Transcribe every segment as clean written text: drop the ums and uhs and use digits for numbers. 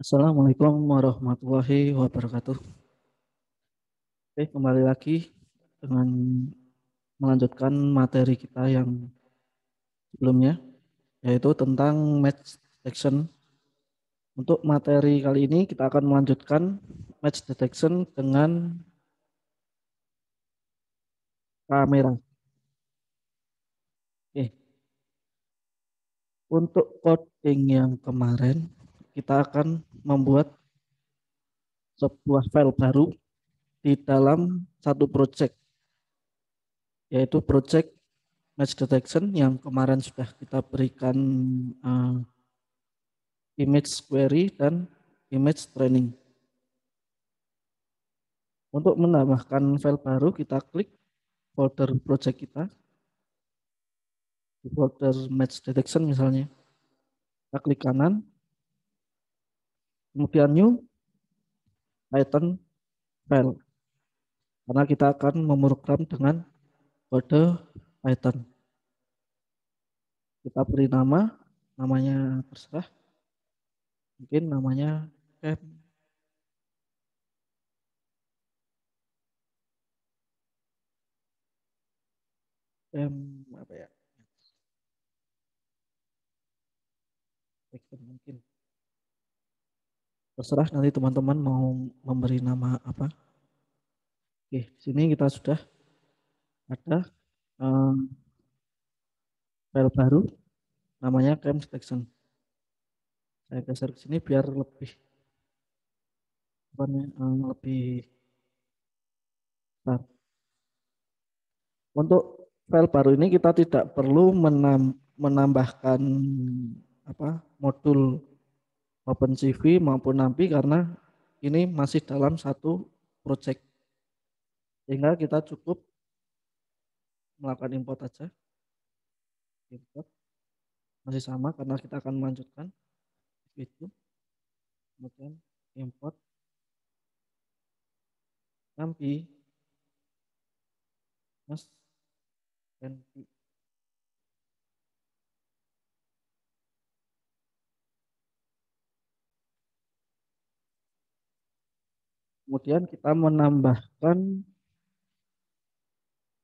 Assalamualaikum warahmatullahi wabarakatuh. Oke, kembali lagi dengan melanjutkan materi kita yang sebelumnya, yaitu tentang match detection. Untuk materi kali ini kita akan melanjutkan match detection dengan kamera. Oke, untuk coding yang kemarin, kita akan membuat sebuah file baru di dalam satu project, yaitu project match detection yang kemarin sudah kita berikan eh, image query dan image training. Untuk menambahkan file baru, kita klik folder project kita, di folder match detection misalnya. Kita klik kanan, kemudian new Python file, karena kita akan memprogram dengan kode Python. Kita beri nama, namanya terserah, mungkin namanya cam, cam apa ya, mungkin terserah nanti teman-teman mau memberi nama apa. Oke, di sini kita sudah ada eh, file baru namanya cam detection. Saya geser ke sini biar lebih lebih besar. Untuk file baru ini kita tidak perlu menambahkan modul OpenCV maupun NAMPI karena ini masih dalam satu project, sehingga kita cukup melakukan import aja. Import masih sama karena kita akan melanjutkan itu. Kemudian import NAMPI mas NP. Kemudian kita menambahkan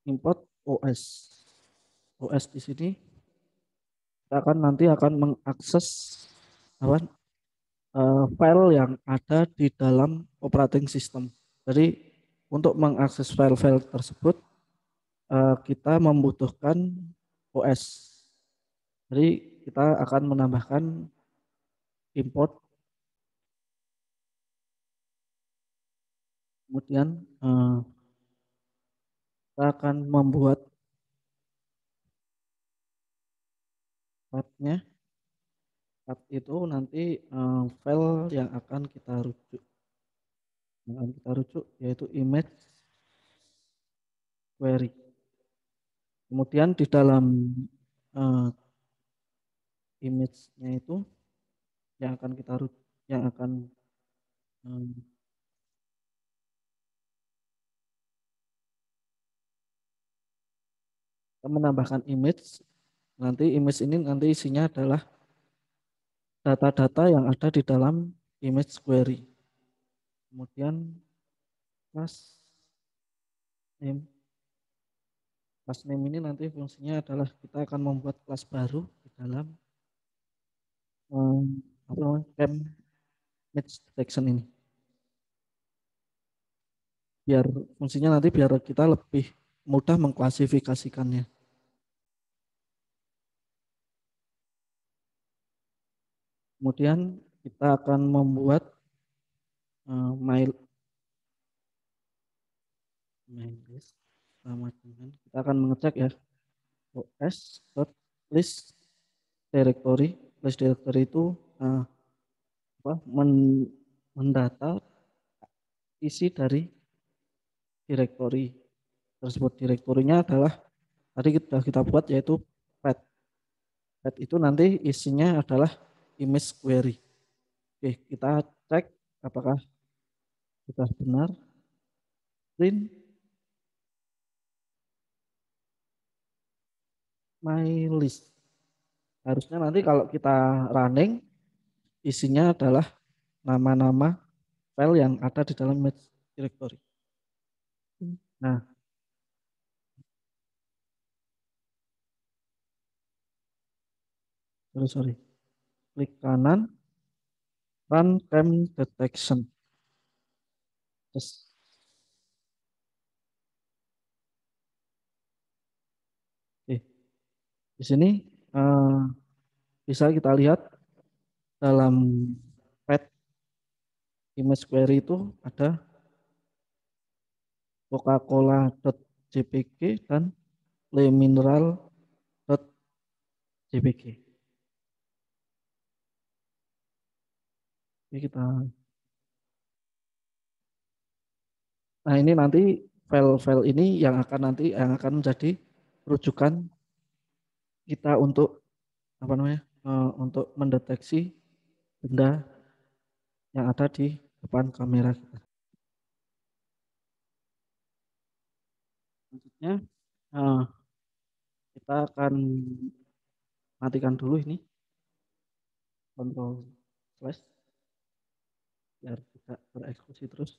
import OS. OS di sini kita akan nanti akan mengakses apa, file yang ada di dalam operating system. Jadi untuk mengakses file-file tersebut kita membutuhkan OS. Jadi kita akan menambahkan import, kemudian kita akan membuat path-nya. Path itu nanti file yang akan kita rujuk. Yang akan kita rujuk yaitu image query. Kemudian di dalam uh, image-nya itu yang akan kita yang akan um, menambahkan image. Nanti image ini nanti isinya adalah data-data yang ada di dalam image query. Kemudian class name. Class name ini nanti fungsinya adalah kita akan membuat kelas baru di dalam cam match detection ini. Biar fungsinya nanti biar kita lebih mudah mengklasifikasikannya. Kemudian kita akan membuat my list sama dengan kita akan mengecek ya os.list directory. List directory itu mendata isi dari directory tersebut. Direktorinya adalah tadi kita buat yaitu path. Path itu nanti isinya adalah image query. Oke, kita cek apakah sudah benar. Print my list. Harusnya nanti kalau kita running isinya adalah nama-nama file yang ada di dalam image directory. Nah, sorry. Klik kanan, run time detection. Terus, oke. Di sini eh, bisa kita lihat dalam pet image query itu ada coca-cola.jpg dan lemineral.jpg. Ini kita, nah ini nanti file-file ini yang akan menjadi rujukan kita untuk apa namanya untuk mendeteksi benda yang ada di depan kamera kita. Selanjutnya eh, kita akan matikan dulu ini kontrol slash biar tidak bereksekusi terus.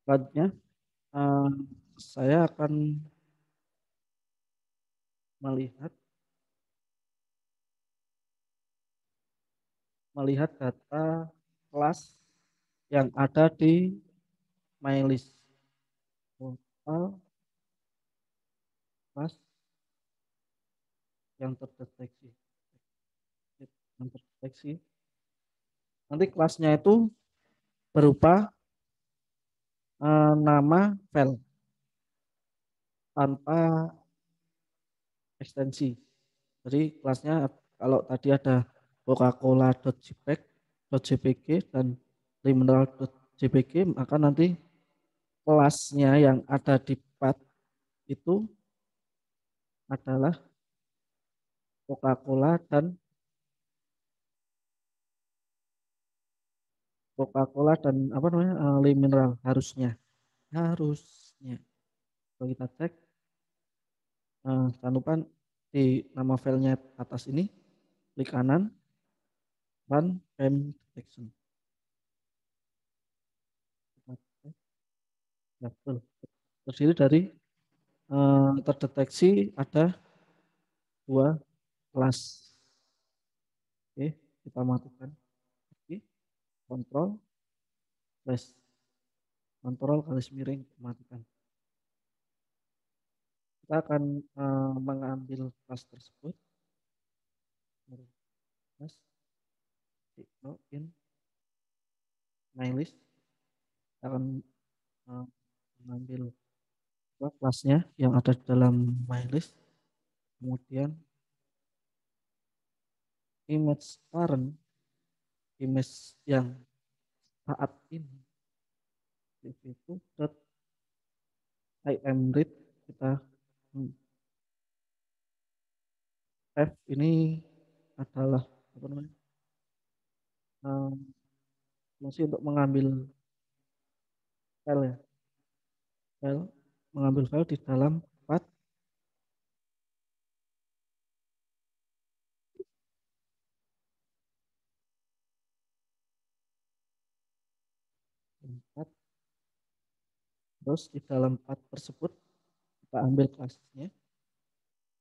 Selanjutnya eh, saya akan melihat melihat data kelas yang ada di MyList. Total kelas yang terdeteksi. Yang terdeteksi. Nanti kelasnya itu berupa nama file tanpa ekstensi. Jadi kelasnya kalau tadi ada coca-cola.jpg dan limineral.jpg, maka nanti kelasnya yang ada di path itu adalah Coca-Cola dan apa namanya limineral harusnya. Kalau kita cek jangan lupa di nama filenya atas ini klik kanan run time detection. Ya, betul. Terdiri dari terdeteksi ada dua kelas. Oke, kita matikan. Oke, kontrol slash kontrol garis miring matikan. Kita akan mengambil kelas tersebut. Kelas in my list. Kita akan mengambil kelasnya yang ada di dalam my list. Kemudian image current, image yang saat ini itu dot imread kita F ini adalah apa namanya fungsi untuk mengambil file ya file mengambil file di dalam path terus di dalam path tersebut kita ambil kelasnya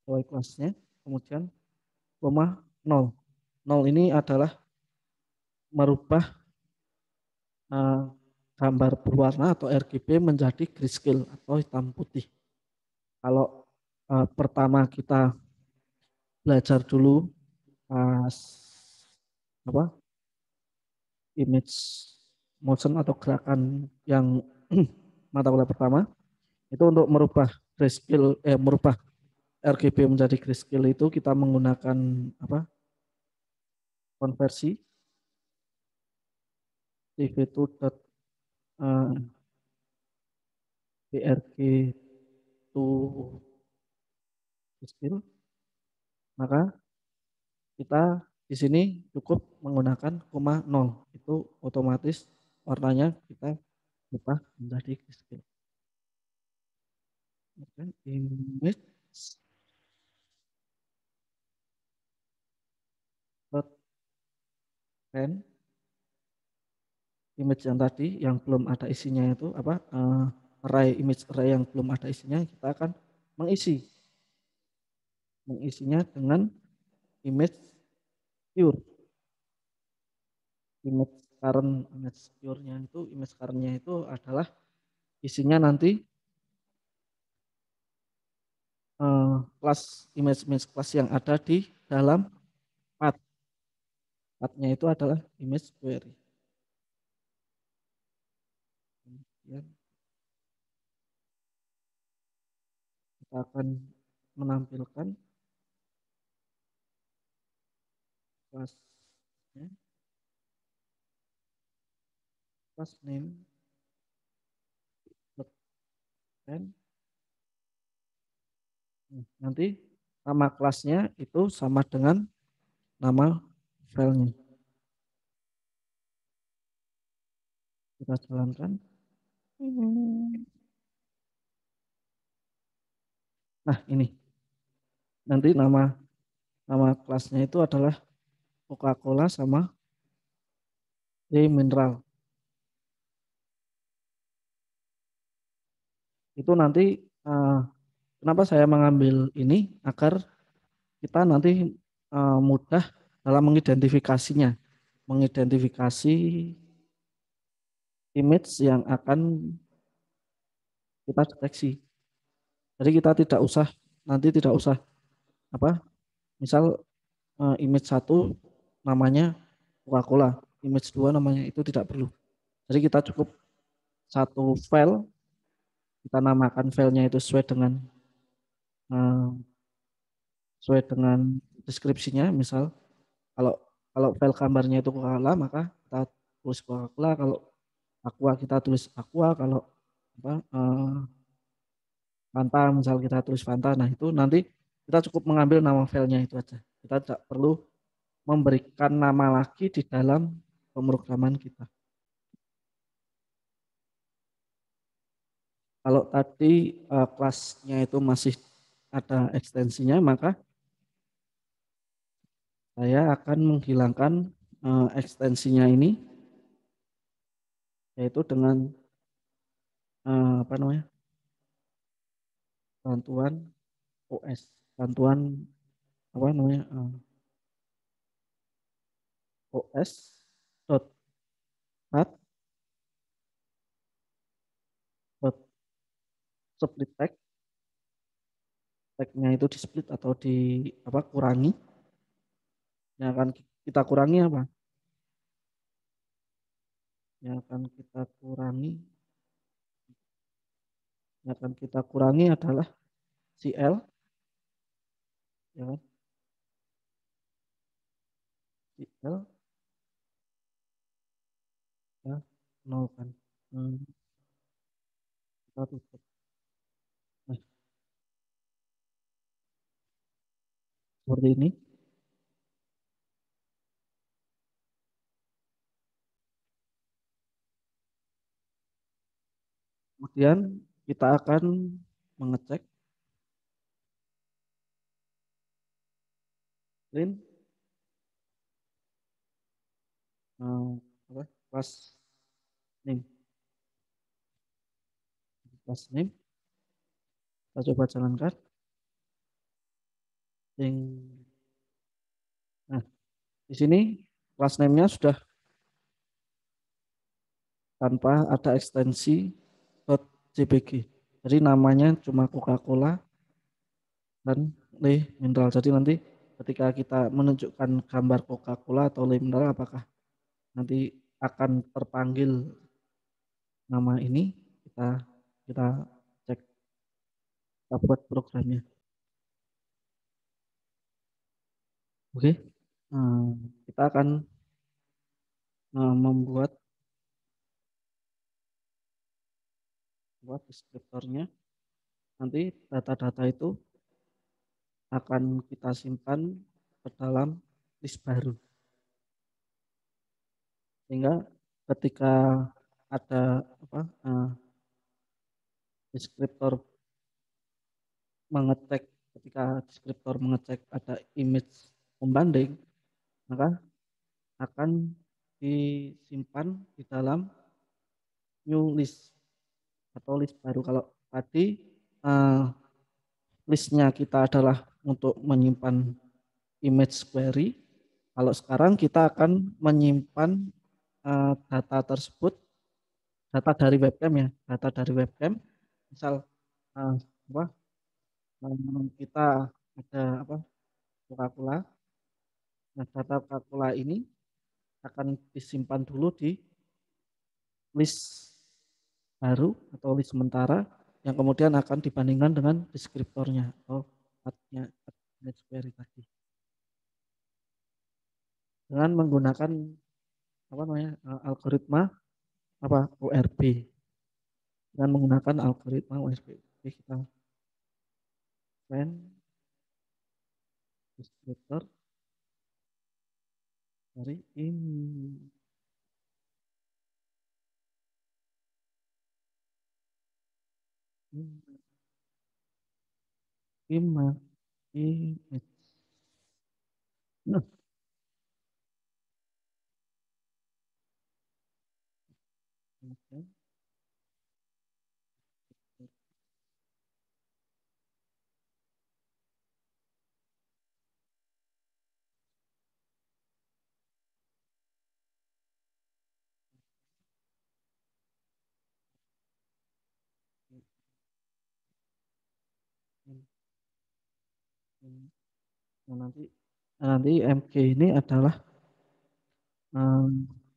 kelasnya kemudian koma 0 ini adalah merubah gambar berwarna atau RGB menjadi grayscale atau hitam putih. Kalau pertama kita belajar dulu pas apa image motion atau gerakan yang mata kuliah pertama itu untuk merubah grayscale merubah RGB menjadi grayscale itu kita menggunakan apa konversi tv2 brg to grayscale, maka kita di sini cukup menggunakan koma 0 itu otomatis warnanya kita ubah menjadi grayscale. Image pen image yang tadi yang belum ada isinya itu apa array image array yang belum ada isinya kita akan mengisinya dengan image pure image current image pure-nya itu image current-nya itu adalah isinya nanti kelas image image kelas yang ada di dalam path path-nya itu adalah image query. Kemudian kita akan menampilkan kelasnya class name dan nanti nama kelasnya itu sama dengan nama filenya. Kita jalankan. Nah, ini nanti nama nama kelasnya itu adalah Coca-Cola sama mineral. Itu nanti kenapa saya mengambil ini agar kita nanti mudah dalam mengidentifikasinya, mengidentifikasi image yang akan kita deteksi. Jadi kita tidak usah apa, misal image satu namanya Coca-Cola, image 2 namanya itu tidak perlu. Jadi kita cukup satu file, kita namakan filenya itu eh, sesuai dengan deskripsinya. Misal kalau kalau file gambarnya itu Coca-Cola maka kita tulis Coca-Cola, kalau Aqua kita tulis Aqua, kalau apa Fanta misal kita tulis Fanta. Nah itu nanti kita cukup mengambil nama filenya itu aja. Kita tidak perlu memberikan nama lagi di dalam pemrograman kita. Kalau tadi kelasnya itu masih ada ekstensinya, maka saya akan menghilangkan ekstensinya ini, yaitu dengan apa namanya, bantuan OS, bantuan apa namanya, OS dot path dot split tag, tagnya itu di split atau di apa kurangi. Yang akan kita kurangi apa? Yang akan kita kurangi, yang akan kita kurangi adalah CL, ya kan? CL ya, nol kan. Hmm, kita tutup. Nah, seperti ini. Kemudian kita akan mengecek link apa, class name, class name. Kita coba jalankan. Link. Nah, di sini class name-nya sudah tanpa ada ekstensi .jpg. Jadi namanya cuma Coca-Cola dan Le Mineral. Jadi nanti ketika kita menunjukkan gambar Coca-Cola atau Le Mineral, apakah nanti akan terpanggil nama ini, kita kita cek, kita buat programnya. Oke. Kita akan membuat deskriptornya. Nanti data-data itu akan kita simpan ke dalam list baru. Sehingga ketika ada apa, deskriptor mengecek, ketika deskriptor mengecek ada image pembanding, maka akan disimpan di dalam new list atau list baru. Kalau tadi eh, listnya kita adalah untuk menyimpan image query, kalau sekarang kita akan menyimpan data tersebut, data dari webcam ya, data dari webcam. Misal eh, apa, kita ada apa Coca-Cola. Nah, data Coca-Cola ini akan disimpan dulu di list baru atau list sementara yang kemudian akan dibandingkan dengan deskriptornya atau pathnya image query tadi dengan menggunakan apa namanya algoritma apa ORB dengan menggunakan algoritma ORB. Oke, kita find deskriptor dari ini. Image. Nah, nanti nanti MG ini adalah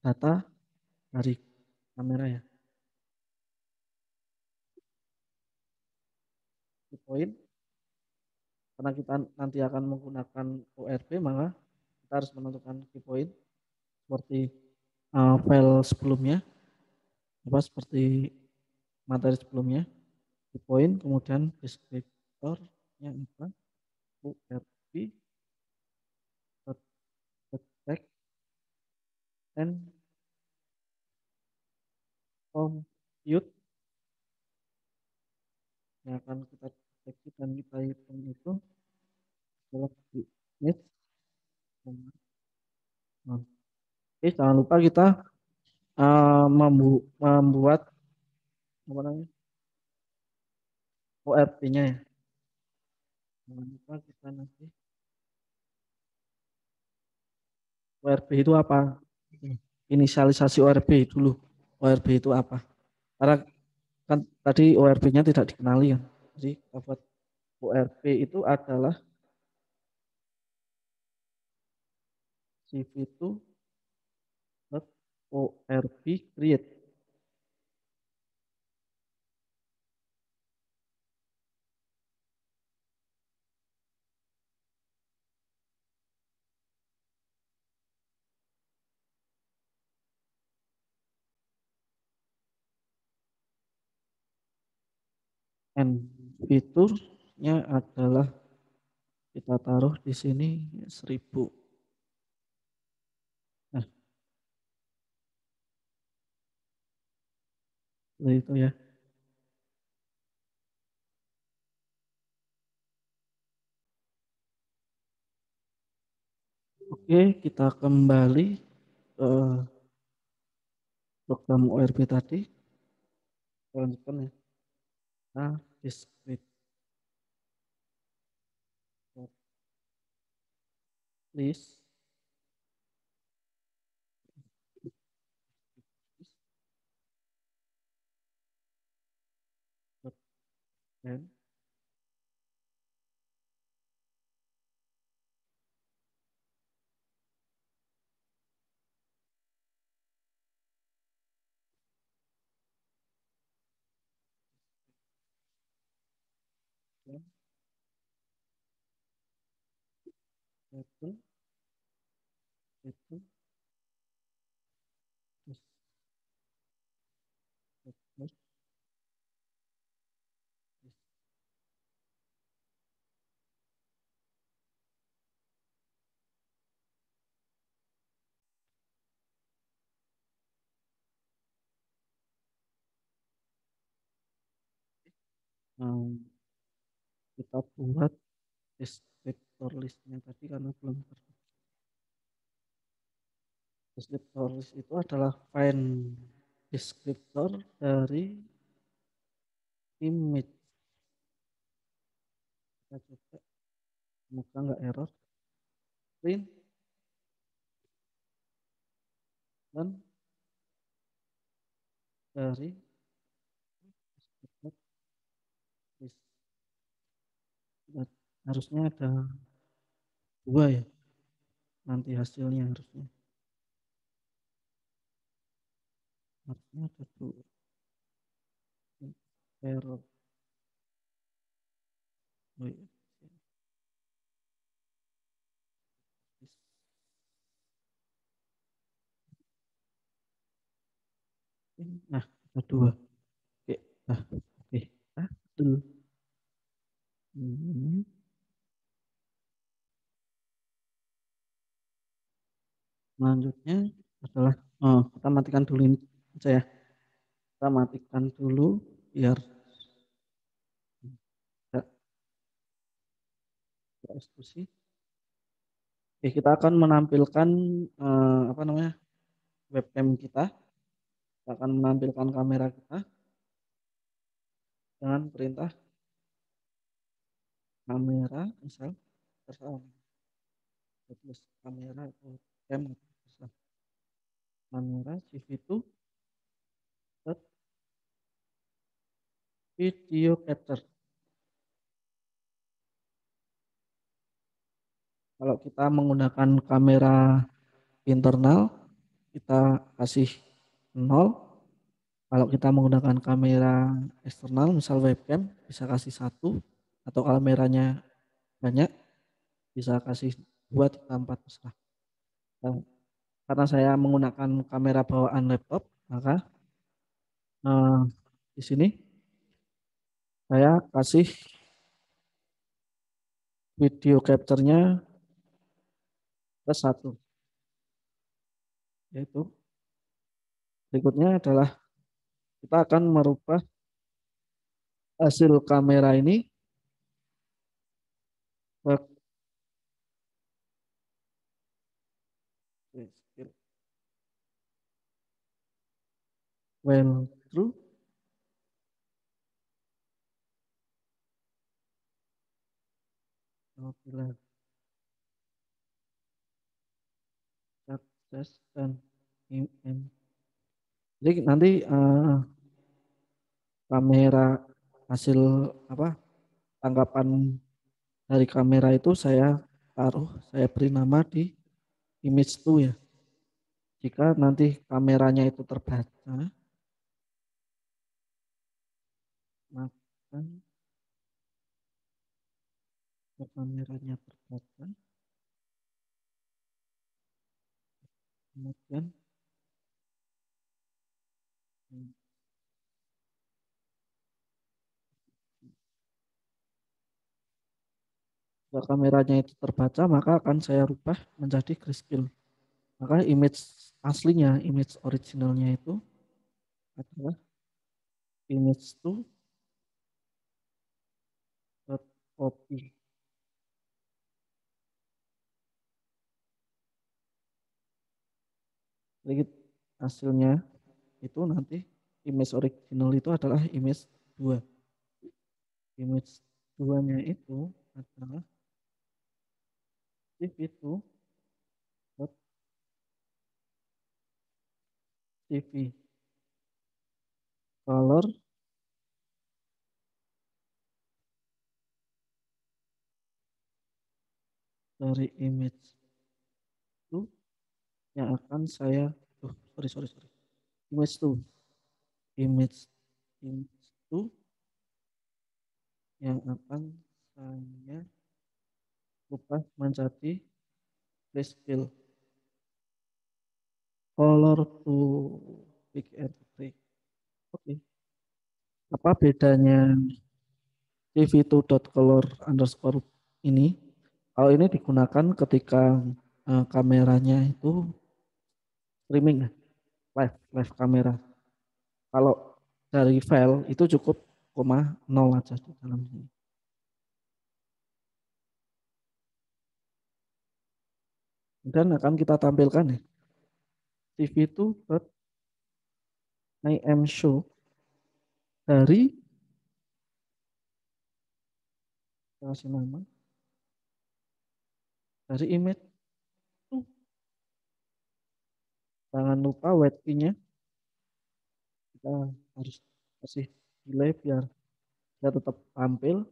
data dari kamera ya. Key point karena kita nanti akan menggunakan ORB maka kita harus menentukan key point seperti file sebelumnya apa seperti materi sebelumnya key point kemudian deskriptornya apa ORB text and compute yang akan kita deteksi dan kita hitung itu adalah unit. Oke, jangan lupa kita membuat apa namanya ORB-nya ya. Jangan lupa kita nanti ORB itu apa? Inisialisasi ORB dulu. ORB itu apa? Karena kan tadi ORB-nya tidak dikenali kan. Jadi kita buat ORB itu adalah cv2 ORB create and fiturnya adalah kita taruh di sini 1000. Nah, itu ya. Oke, kita kembali ke program ORB tadi. Lanjutkan ya. Nah, descriptor list dan itu itu terus kita buat deskriptor listnya tadi karena belum Deskriptor itu adalah find deskriptor dari image. Kita coba, semoga nggak error. Print dan dari deskriptor list. Harusnya ada dua ya, nanti hasilnya harusnya ada dua. Error. Oh, iya. Nah, ada dua. Oke, nah, oke. Ah, dulu. Hmm. Selanjutnya adalah, kita matikan dulu ini aja ya. Kita matikan dulu biar tidak tereksekusi. Oke, kita akan menampilkan apa namanya webcam kita. Kita akan menampilkan kamera kita dengan perintah kamera, misal terserah tulis kamera atau cam, terserah. Kamera CV2 video capture. Kalau kita menggunakan kamera internal, kita kasih 0. Kalau kita menggunakan kamera eksternal, misal webcam, bisa kasih 1. Atau kameranya banyak, bisa kasih 2, 3, 4, terserah. Nah, karena saya menggunakan kamera bawaan laptop, maka eh, di sini saya kasih video capture-nya ke 1. Yaitu berikutnya adalah kita akan merubah hasil kamera ini ke well through apabila sukses dan IM. Jadi nanti kamera hasil apa tangkapan dari kamera itu saya beri nama di image 2 ya. Jika nanti kameranya itu terbaca, maka kameranya terbaca, kemudian jika kameranya itu terbaca, maka akan saya rubah menjadi grayscale. Maka image aslinya, image originalnya itu adalah image 2 copy. Jadi hasilnya itu nanti image original itu adalah image 2. Image 2-nya itu adalah CV2 CV color dari image itu yang akan saya sorry image 2 image image 2 yang akan saya ubah menjadi grayscale color to big and big. Oke. Apa bedanya CV2.color underscore ini? Kalau ini digunakan ketika kameranya itu streaming live kamera. Kalau dari file itu cukup koma 0 aja di dalam sini. Dan akan kita tampilkan ya. CV itu dot I am show dari kasih nama dari image tuh. Jangan lupa white key-nya kita harus kasih delay biar dia tetap tampil.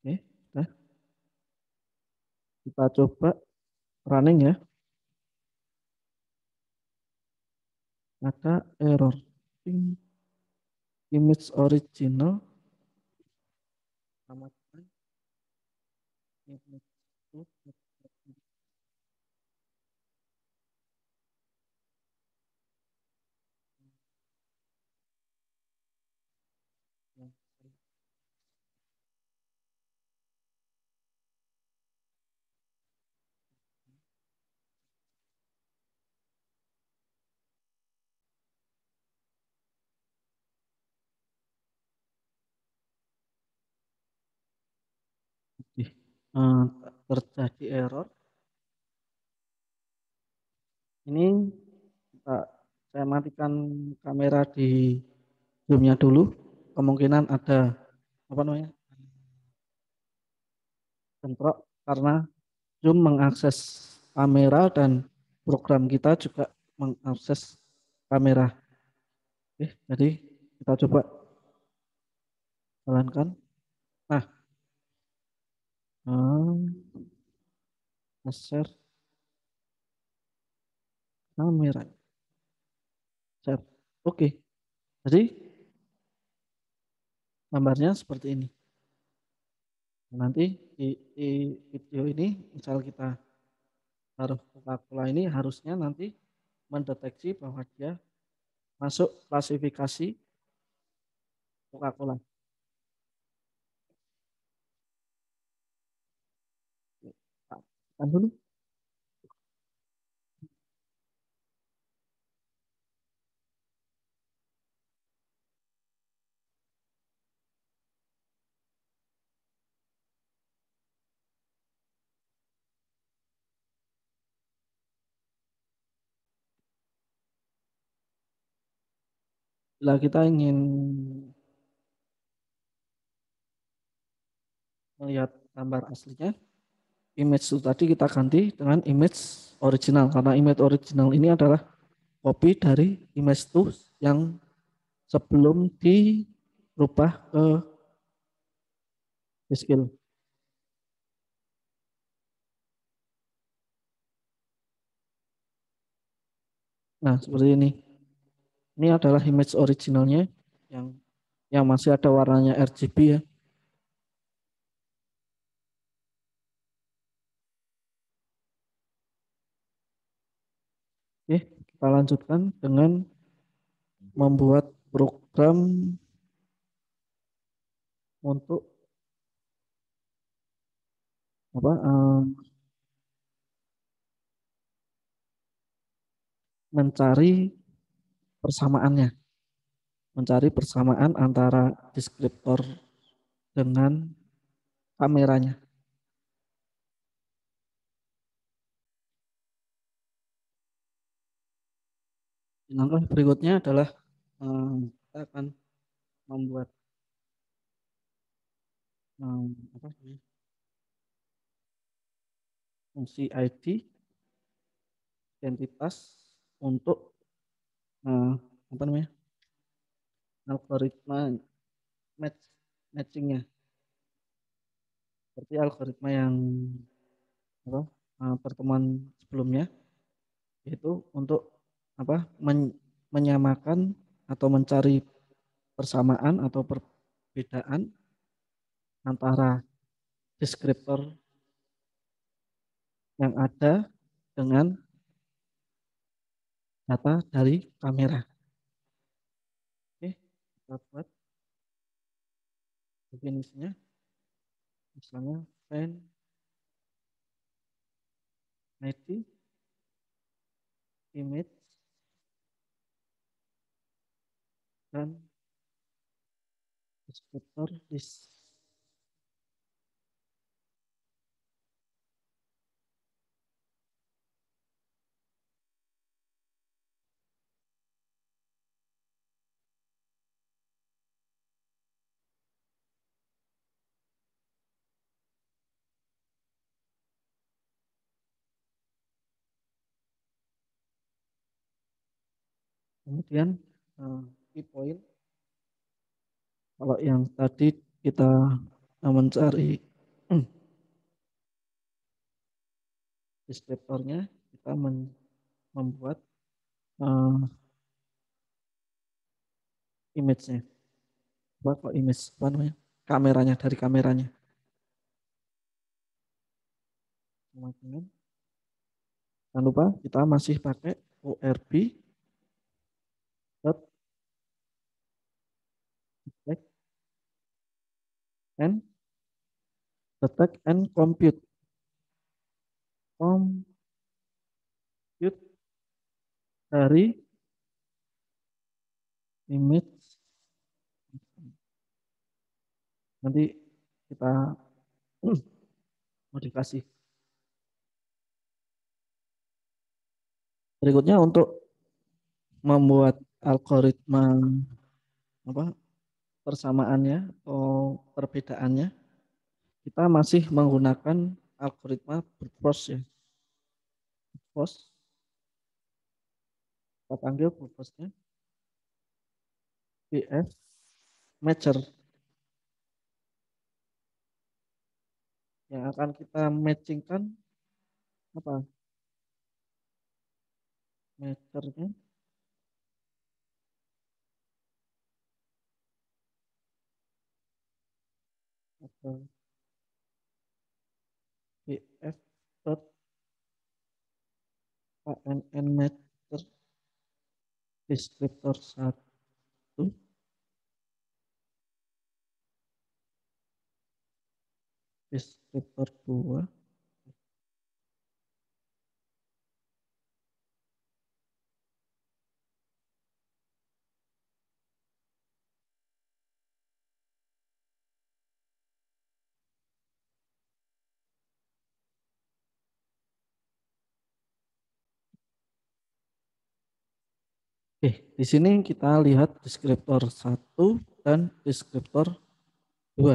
Oke, nah kita coba running ya. Ada error. Image original tambahkan image to eh, terjadi error. Ini kita, saya matikan kamera di zoomnya dulu. Kemungkinan ada apa namanya bentrok karena zoom mengakses kamera dan program kita juga mengakses kamera. Oke, jadi kita coba jalankan. Nah, share kamera. Share. Oke, jadi gambarnya seperti ini. Nanti di video ini, misal kita taruh Coca-Cola ini harusnya nanti mendeteksi bahwa dia masuk klasifikasi Coca-Cola. Kan dulu. Bila kita ingin melihat gambar aslinya, image itu tadi kita ganti dengan image original karena image original ini adalah copy dari image itu yang sebelum dirubah ke grayscale. Nah, seperti ini. Ini adalah image originalnya yang masih ada warnanya RGB ya. Oke, kita lanjutkan dengan membuat program untuk apa mencari persamaannya, mencari persamaan antara deskriptor dengan kameranya. Langkah berikutnya adalah kita akan membuat apa namanya, fungsi ID identitas untuk eh, apa namanya algoritma matchingnya seperti algoritma yang apa, pertemuan sebelumnya, yaitu untuk apa menyamakan atau mencari persamaan atau perbedaan antara deskriptor yang ada dengan data dari kamera. Oke, kita buat definisinya, misalnya find ID image dan deskriptor list. Kemudian key point kalau yang tadi kita mencari deskriptornya, kita membuat uh, image-nya. Buat kok image apa namanya? Kameranya, dari kameranya. Kemudian jangan lupa kita masih pakai ORB dot detect and compute dari image. Nanti kita modifikasi. Berikutnya untuk membuat algoritma apa persamaannya atau perbedaannya, kita masih menggunakan algoritma brute force ya. Brute force, kita panggil brute force-nya BF matcher, yang akan kita matchingkan apa matchernya atau BF dot ANN matcher deskriptor 1 deskriptor 2. Oke, di sini kita lihat deskriptor 1 dan deskriptor 2.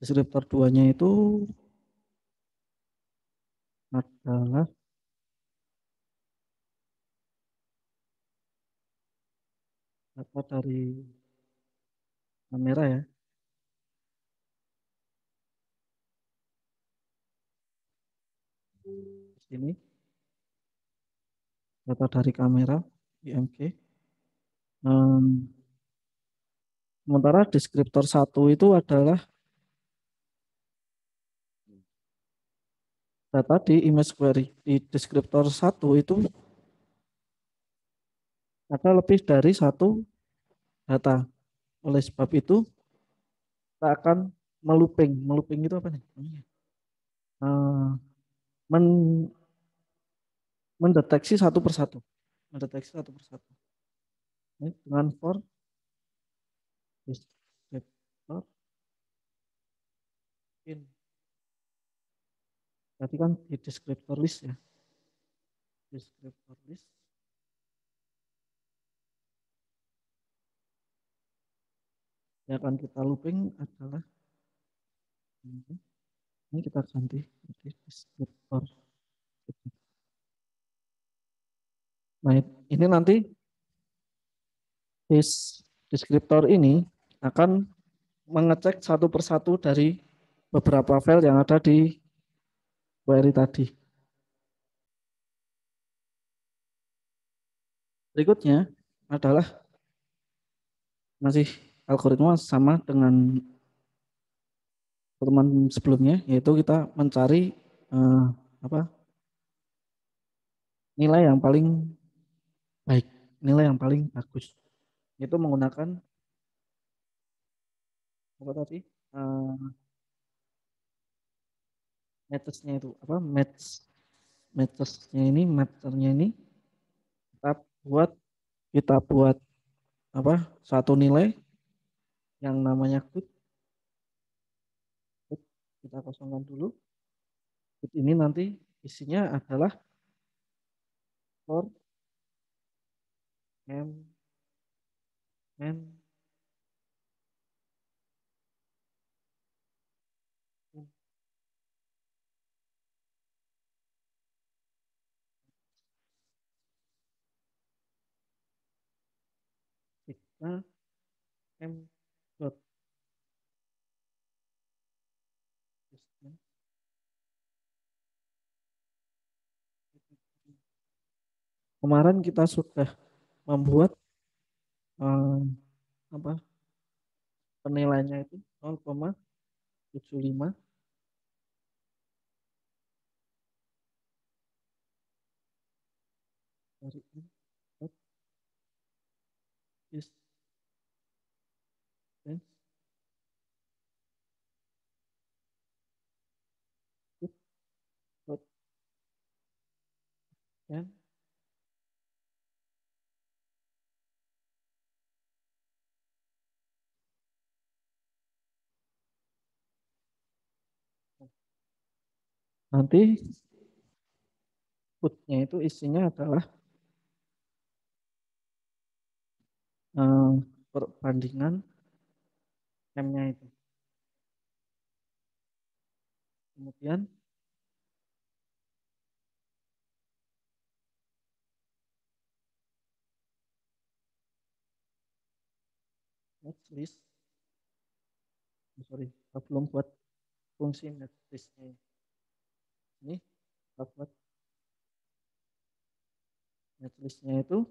Deskriptor 2-nya itu adalah data dari kamera ya. Di sini data dari kamera IMG. Sementara deskriptor 1 itu adalah data di image query. Di deskriptor 1 itu ada lebih dari satu data. Oleh sebab itu, kita akan melooping. Melooping itu apa nih? Eh, men- mendeteksi satu persatu. Mendeteksi satu persatu. Ini dengan for deskriptor in. Berarti kan di deskriptor list ya. Deskriptor list. Yang akan kita looping adalah ini kita ganti jadi deskriptor. Nah, ini nanti deskriptor ini akan mengecek satu persatu dari beberapa file yang ada di query tadi. Berikutnya adalah masih algoritma sama dengan teman sebelumnya, yaitu kita mencari eh, apa nilai yang paling baik, nilai yang paling bagus. Itu menggunakan apa tadi? Matches-nya itu apa? Matches-nya ini, matchernya ini kita buat kita buat apa? Satu nilai yang namanya good. Kita kosongkan dulu. Good ini nanti isinya adalah for m n data m dot distance. Kemarin kita sudah membuat apa penilaiannya itu 0,75 dari m dot distance dot n. Nanti putnya itu isinya adalah eh, perbandingan m-nya itu. Kemudian match list, sorry, kita belum buat fungsi match listnya. Ini kita buat match listnya itu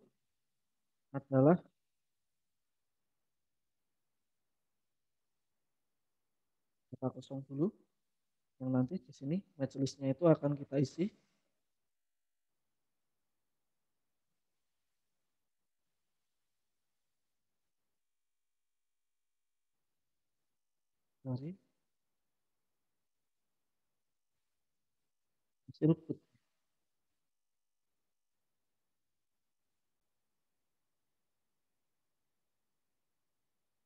adalah kita kosong dulu. Yang nanti di sini match listnya itu akan kita isi dari hasil put.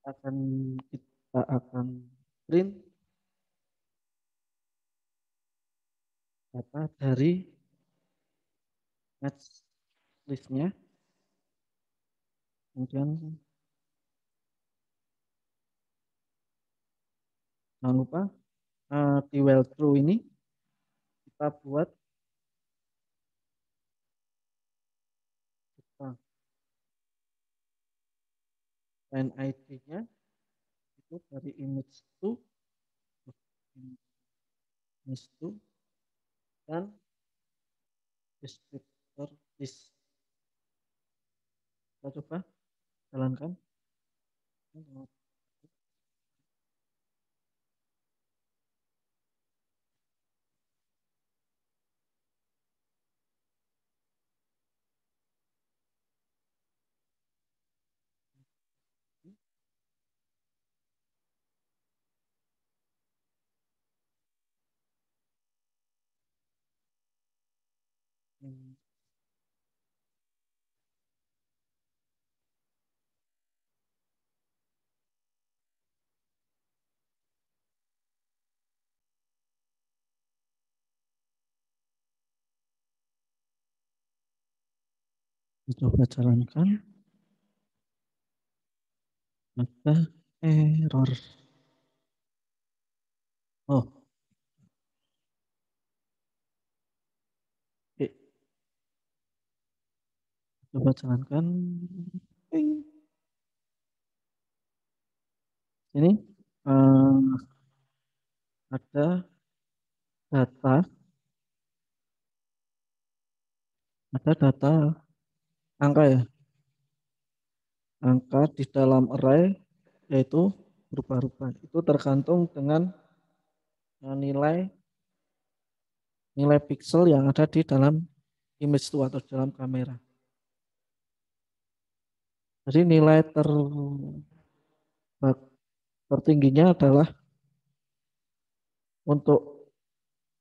Kita akan print data dari match listnya. Kemudian jangan lupa di while true ini kita buat kita line ID-nya itu dari image to dan descriptor list. Kita coba jalankan. Kita coba jalankan. Ada error. Oh, oke. Coba jalankan. Ini ada data, ada data angka ya, angka di dalam array yaitu berubah-ubah. Itu tergantung dengan nilai nilai pixel yang ada di dalam image itu atau dalam kamera. Jadi nilai tertingginya adalah untuk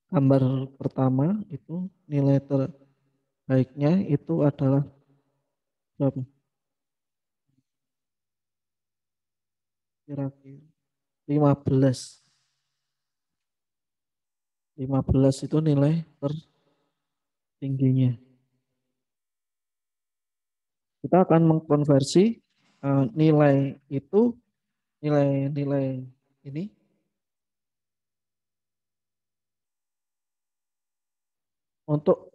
gambar pertama itu nilai terbaiknya itu adalah berapa? Kira-kira 15. 15 itu nilai tertingginya. Kita akan mengkonversi nilai itu, nilai-nilai ini untuk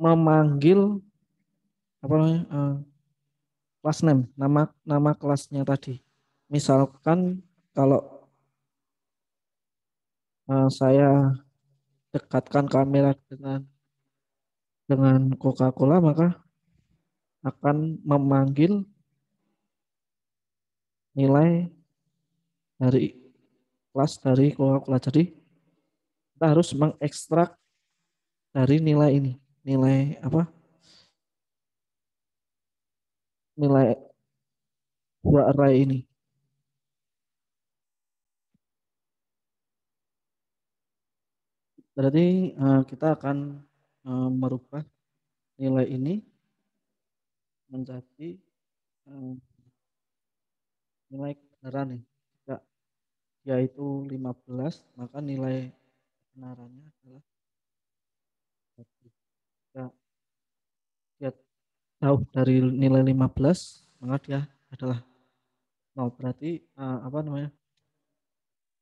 memanggil apa namanya Kelas name, nama nama kelasnya tadi. Misalkan kalau saya dekatkan kamera dengan Coca-Cola, maka akan memanggil nilai dari kelas dari Coca-Cola. Jadi kita harus mengekstrak dari nilai ini, nilai apa? Nilai dua array ini. Berarti kita akan merubah nilai ini menjadi eh, nilai kebenaran nih. Jika yaitu 15, maka nilai kebenarannya adalah 1. Jika dia jauh dari nilai 15, maka dia adalah 0. Berarti apa namanya?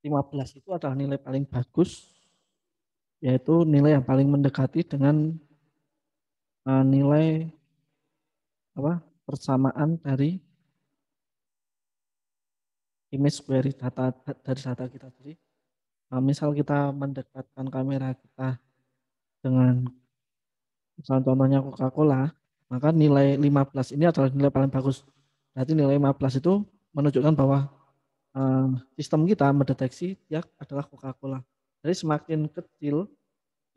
15 itu adalah nilai paling bagus, yaitu nilai yang paling mendekati dengan nilai apa? Persamaan dari image query data dari data kita. Jadi misal kita mendekatkan kamera kita dengan misalnya contohnya Coca-Cola, maka nilai 15 ini adalah nilai paling bagus. Berarti nilai 15 itu menunjukkan bahwa eh, sistem kita mendeteksi dia adalah Coca-Cola. Jadi semakin kecil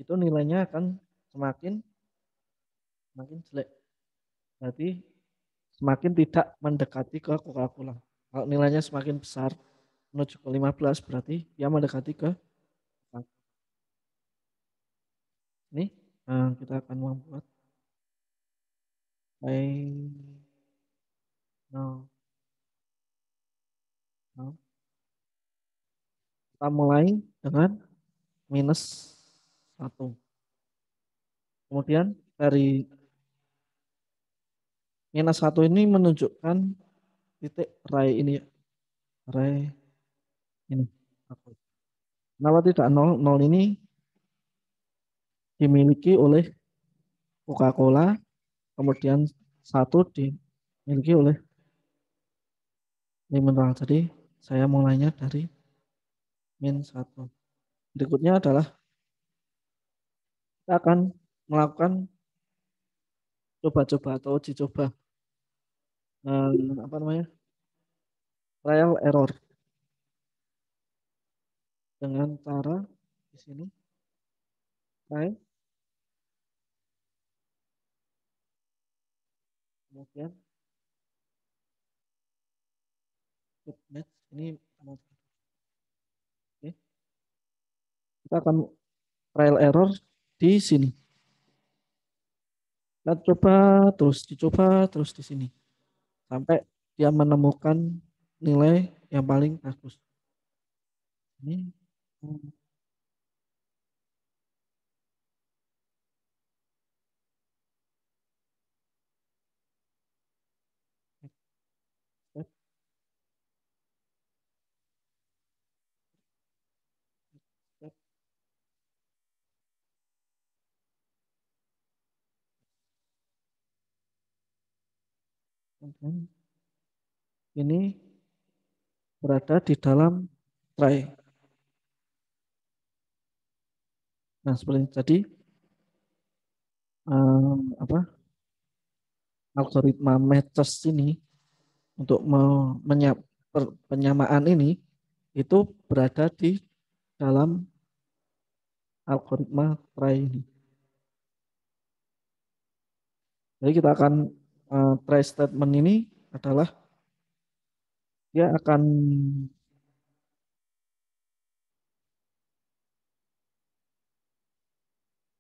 itu nilainya akan semakin semakin jelek. Berarti semakin tidak mendekati ke Coca-Cola. Kalau nilainya semakin besar menuju ke 15 berarti dia mendekati ke Coca-Cola. Ini kita akan membuat no, no. Kita mulai dengan -1. Kemudian dari -1 ini menunjukkan titik array ini, array ini. Kenapa tidak nol? Nol ini dimiliki oleh Coca-Cola, kemudian 1 dimiliki oleh mineral. Jadi saya mulainya dari -1. Berikutnya adalah kita akan melakukan coba-coba atau uji coba apa namanya, trial error dengan cara di sini try, kemudian match ini. Oke. Kita akan trial error di sini. Kita coba terus, dicoba terus di sini sampai dia menemukan nilai yang paling bagus. Ini step, step, kemudian ini berada di dalam try. Nah, seperti ini. Jadi apa algoritma matches ini untuk penyamaan ini itu berada di dalam algoritma try ini. Jadi kita akan try statement ini adalah dia akan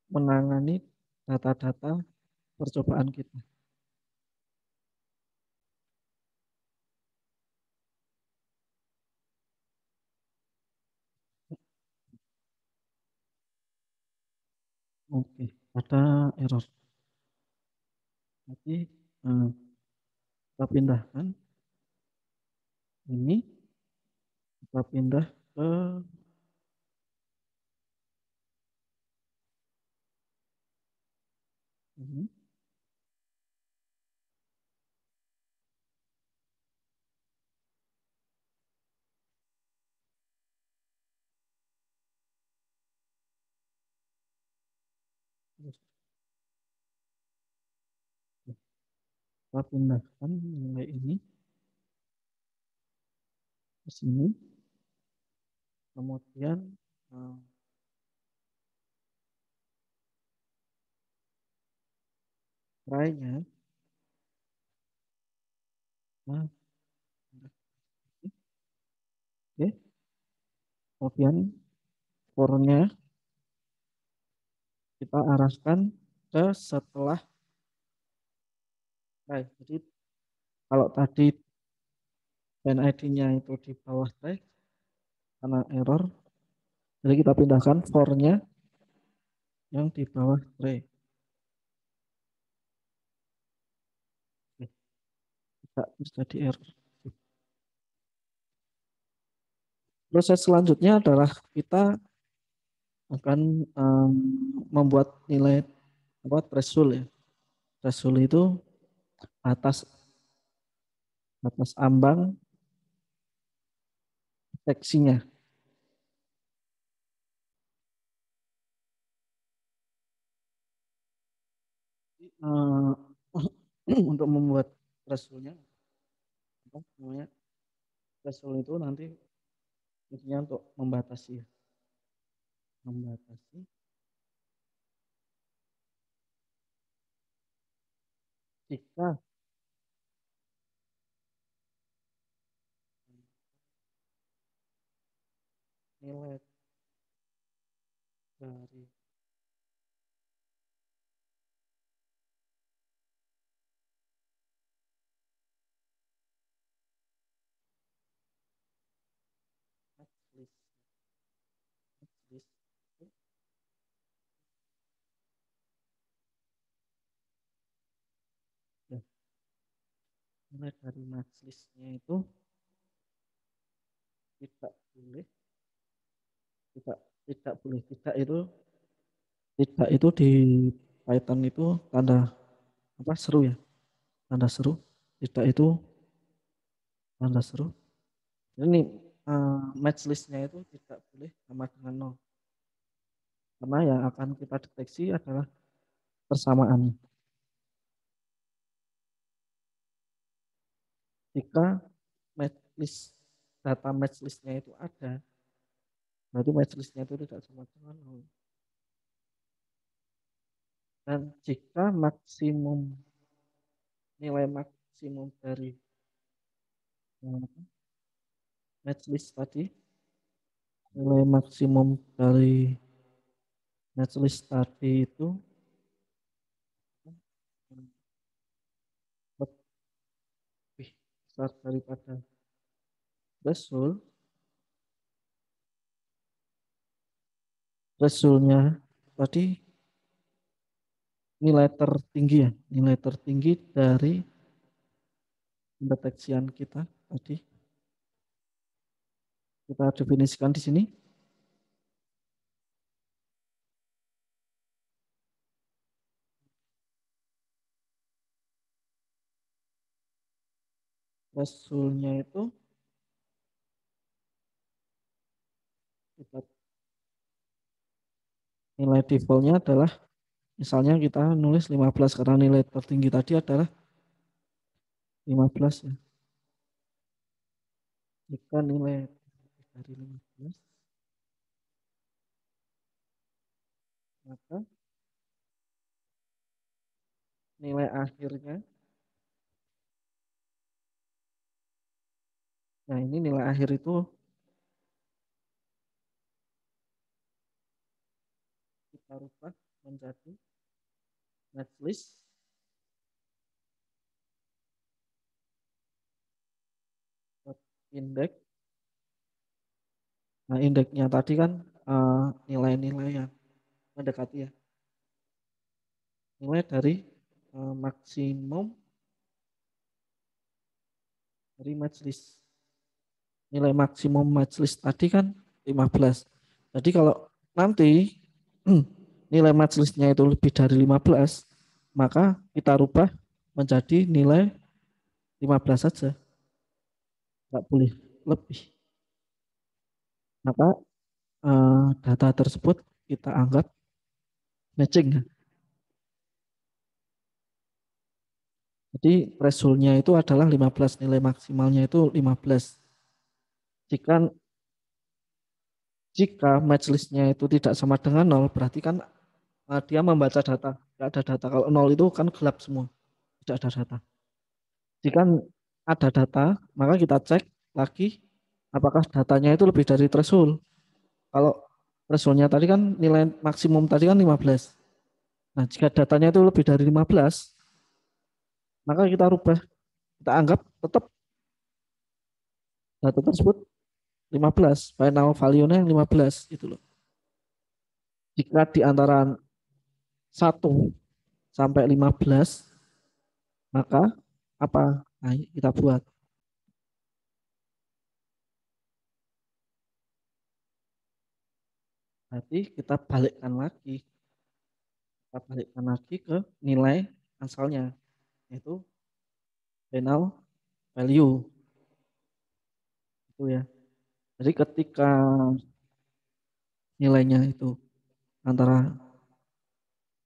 menangani data-data percobaan kita. Oke, ada error. Jadi kita pindahkan ini, kita pindah ke ini. Kita pindahkan nilai ini ke sini. Kemudian try-nya, nah, oke. Kemudian for-nya kita arahkan ke setelah try. Jadi kalau tadi band ID-nya itu di bawah try karena error, jadi kita pindahkan for-nya yang di bawah tray. Tidak terjadi error. Proses selanjutnya adalah kita akan membuat nilai apa threshold ya. Threshold itu batas batas ambang deteksinya. Eh, untuk membuat thresholdnya, apa namanya threshold itu nanti fungsinya untuk membatasi ya. Membatasi jika nilai dari matchlist matchlist itu, ya, nilai dari matchlistnya itu tidak boleh tidak tidak boleh tidak itu di Python itu tanda apa seru ya, tanda seru, tidak itu tanda seru. Ini match listnya itu tidak boleh sama dengan nol, karena yang akan kita deteksi adalah persamaan. Jika match list data match listnya itu ada, berarti match listnya itu tidak sama dengan nol. Dan jika maksimum nilai maksimum dari match list tadi, nilai maksimum dari match list tadi itu lebih besar daripada threshold, thresholdnya tadi nilai tertinggi ya, nilai tertinggi dari pendeteksian kita tadi kita definisikan di sini. Thresholdnya itu kita nilai defaultnya adalah misalnya kita nulis 15 karena nilai tertinggi tadi adalah 15 ya. Jika nilai dari 15 maka nilai akhirnya, nah ini nilai akhir itu kita rubah menjadi match list indeks. Nah indeksnya tadi kan nilai-nilai yang mendekati ya, nilai dari maksimum dari match list. Nilai maksimum match list tadi kan 15. Jadi kalau nanti nilai match listnya itu lebih dari 15, maka kita rubah menjadi nilai 15 saja. Nggak boleh lebih. Maka data tersebut kita anggap matching. Jadi thresholdnya itu adalah 15, nilai maksimalnya itu 15. Jika jika match listnya itu tidak sama dengan nol, berarti kan dia membaca data. Tidak ada data. Kalau nol itu kan gelap semua, tidak ada data. Jika ada data, maka kita cek lagi apakah datanya itu lebih dari threshold. Kalau thresholdnya tadi kan nilai maksimum tadi kan 15. Nah, jika datanya itu lebih dari 15, maka kita rubah, kita anggap tetap data tersebut 15, final value-nya yang 15 gitu loh. Jika di antara 1 sampai 15, maka apa? Nah, kita buat. Berarti kita balikkan lagi ke nilai asalnya, yaitu final value itu ya. Jadi ketika nilainya itu antara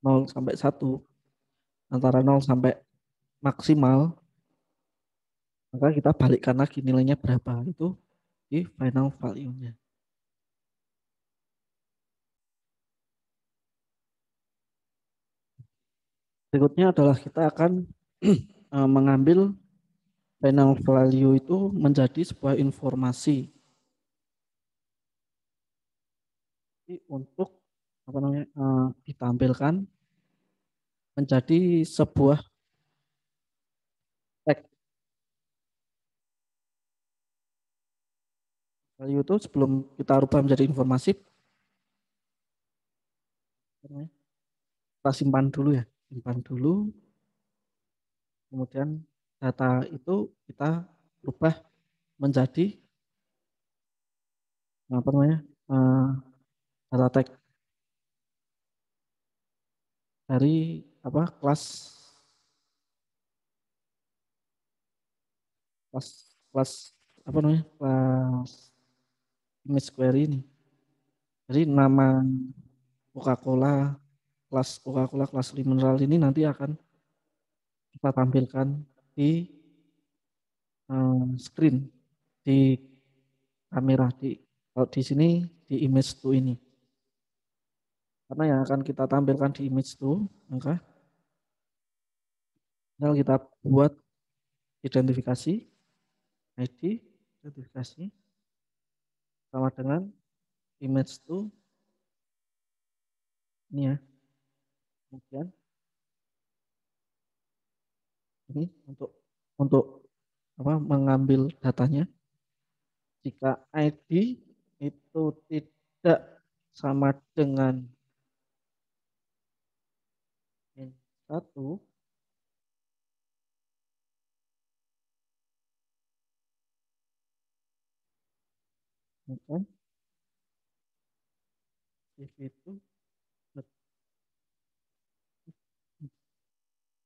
0 sampai 1, antara 0 sampai maksimal, maka kita balikkan lagi nilainya berapa itu di final value-nya. Berikutnya adalah kita akan mengambil final value itu menjadi sebuah informasi untuk apa namanya ditampilkan menjadi sebuah teks. Value itu sebelum kita rubah menjadi informasi, kita simpan dulu ya, simpan dulu, kemudian data itu kita rubah menjadi apa namanya eh, data tag dari apa kelas kelas kelas apa namanya kelas image query ini. Jadi nama Coca-Cola Coca-Cola kelas mineral ini nanti akan kita tampilkan di screen, di kamera, di kalau di sini di image 2 ini. Karena yang akan kita tampilkan di image 2, maka tinggal kita buat identifikasi ID, identifikasi sama dengan image 2 ini ya. Kemudian ini untuk apa mengambil datanya. Jika ID itu tidak sama dengan satu, maka itu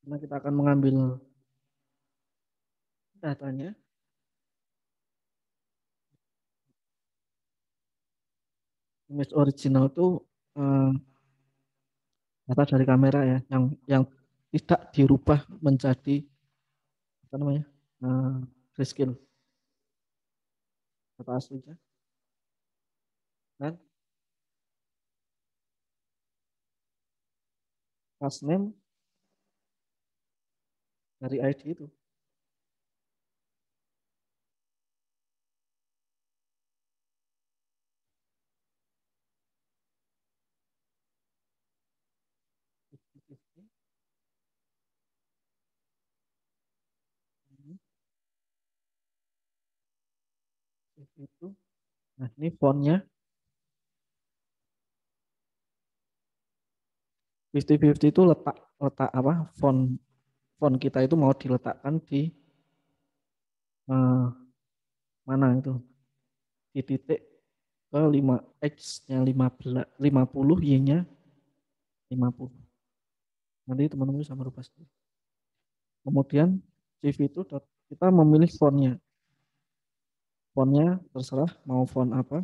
karena kita akan mengambil datanya, image original itu eh, data dari kamera ya, yang tidak dirubah menjadi apa namanya grayscale, data aslinya. Dan class name dari ID itu. Itu. Nah, ini fontnya 50-50 itu letak letak apa font font kita itu mau diletakkan di eh, mana itu di titik ke 5x-nya 50, y-nya 50. Nanti teman-teman bisa merubah sendiri. Kemudian CV itu kita memilih fontnya. Fontnya terserah mau font apa.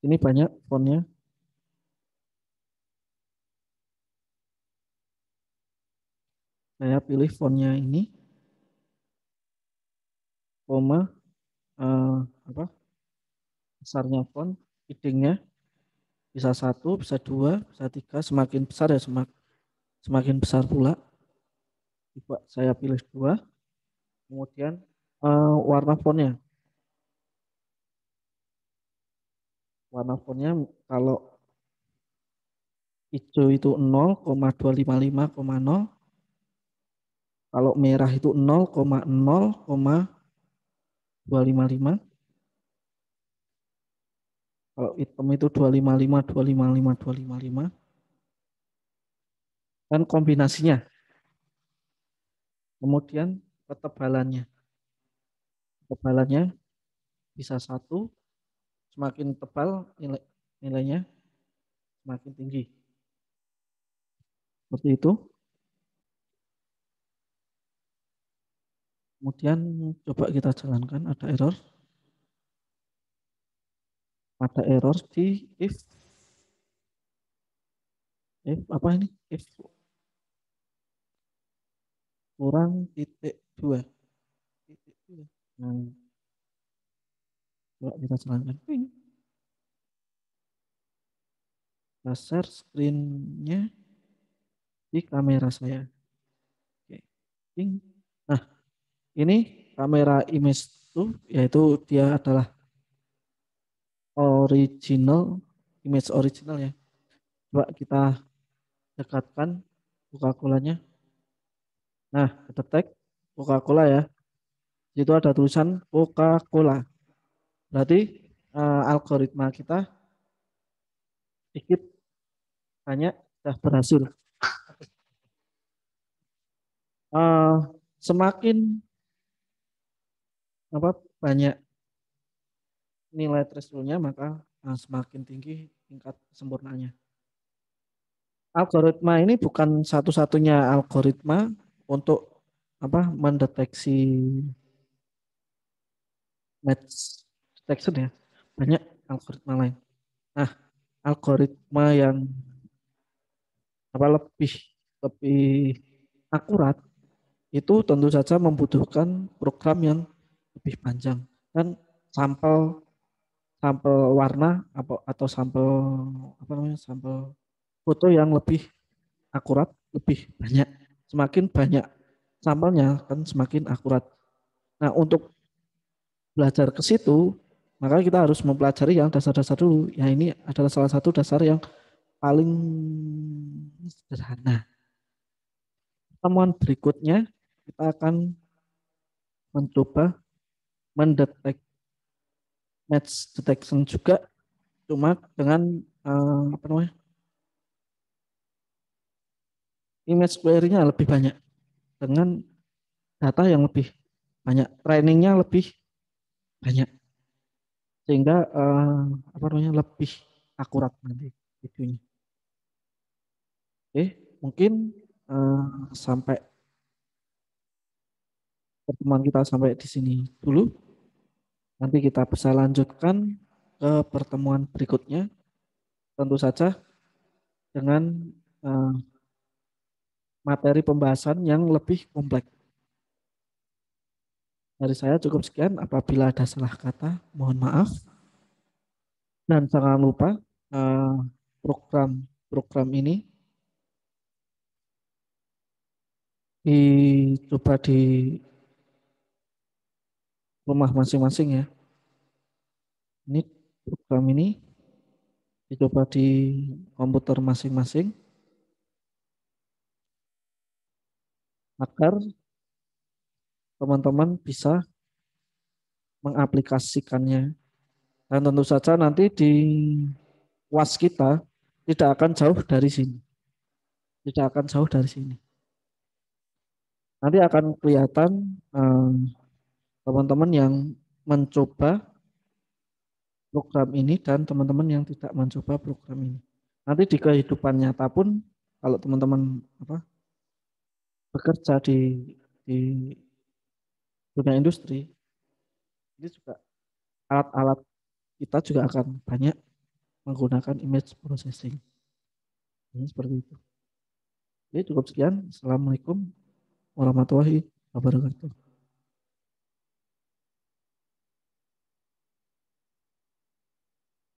Ini banyak fontnya. Saya pilih fontnya ini, koma, eh, apa, besarnya font, headingnya bisa satu, bisa dua, bisa tiga, semakin besar ya semakin besar pula. Coba saya pilih dua, kemudian warna fontnya. Warna fontnya kalau hijau itu 0,255,0, kalau merah itu 0,0,255, kalau hitam itu 255, 255, 255, dan kombinasinya. Kemudian ketebalannya. Ketebalannya bisa satu, semakin tebal nilainya semakin tinggi. Seperti itu. Kemudian coba kita jalankan, ada error di if apa ini? If kurang titik dua. Titik dua. Nah, coba kita jalankan. Ping. Kita share screen-nya di kamera saya. Oke. Ping. Nah, ini kamera image itu yaitu dia adalah original, image original ya. Coba kita dekatkan Coca-Colanya. Nah, detek Coca-Cola ya. Itu ada tulisan Coca-Cola. Berarti algoritma kita sedikit banyak sudah berhasil. Eh, Semakin apa banyak nilai thresholdnya maka semakin tinggi tingkat sempurnanya. Algoritma ini bukan satu-satunya algoritma untuk apa mendeteksi match detection ya. Banyak algoritma lain. Nah, algoritma yang apa lebih lebih akurat itu tentu saja membutuhkan program yang lebih panjang dan sampel sampel warna atau sampel apa namanya sampel foto yang lebih akurat, lebih banyak. Semakin banyak sampelnya kan semakin akurat. Nah, untuk belajar ke situ, maka kita harus mempelajari yang dasar-dasar dulu. Ya ini adalah salah satu dasar yang paling sederhana. Pertemuan berikutnya kita akan mencoba mendetek match detection juga, cuma dengan apa namanya image query-nya lebih banyak dengan data yang lebih banyak, trainingnya lebih banyak sehingga apa namanya lebih akurat nanti videonya. Oke, mungkin eh, sampai pertemuan kita sampai di sini dulu. Nanti kita bisa lanjutkan ke pertemuan berikutnya, tentu saja dengan eh, materi pembahasan yang lebih kompleks. Dari saya cukup sekian. Apabila ada salah kata, mohon maaf. Dan jangan lupa eh, program ini dicoba di rumah masing-masing ya. Ini program ini dicoba di komputer masing-masing agar teman-teman bisa mengaplikasikannya. Dan tentu saja nanti di UAS kita tidak akan jauh dari sini. Tidak akan jauh dari sini. Nanti akan kelihatan teman-teman yang mencoba program ini dan teman-teman yang tidak mencoba program ini. Nanti di kehidupan nyata pun kalau teman-teman apa bekerja di dunia industri, ini juga alat-alat kita juga akan banyak menggunakan image processing. Ini seperti itu. Jadi cukup sekian. Assalamualaikum warahmatullahi wabarakatuh.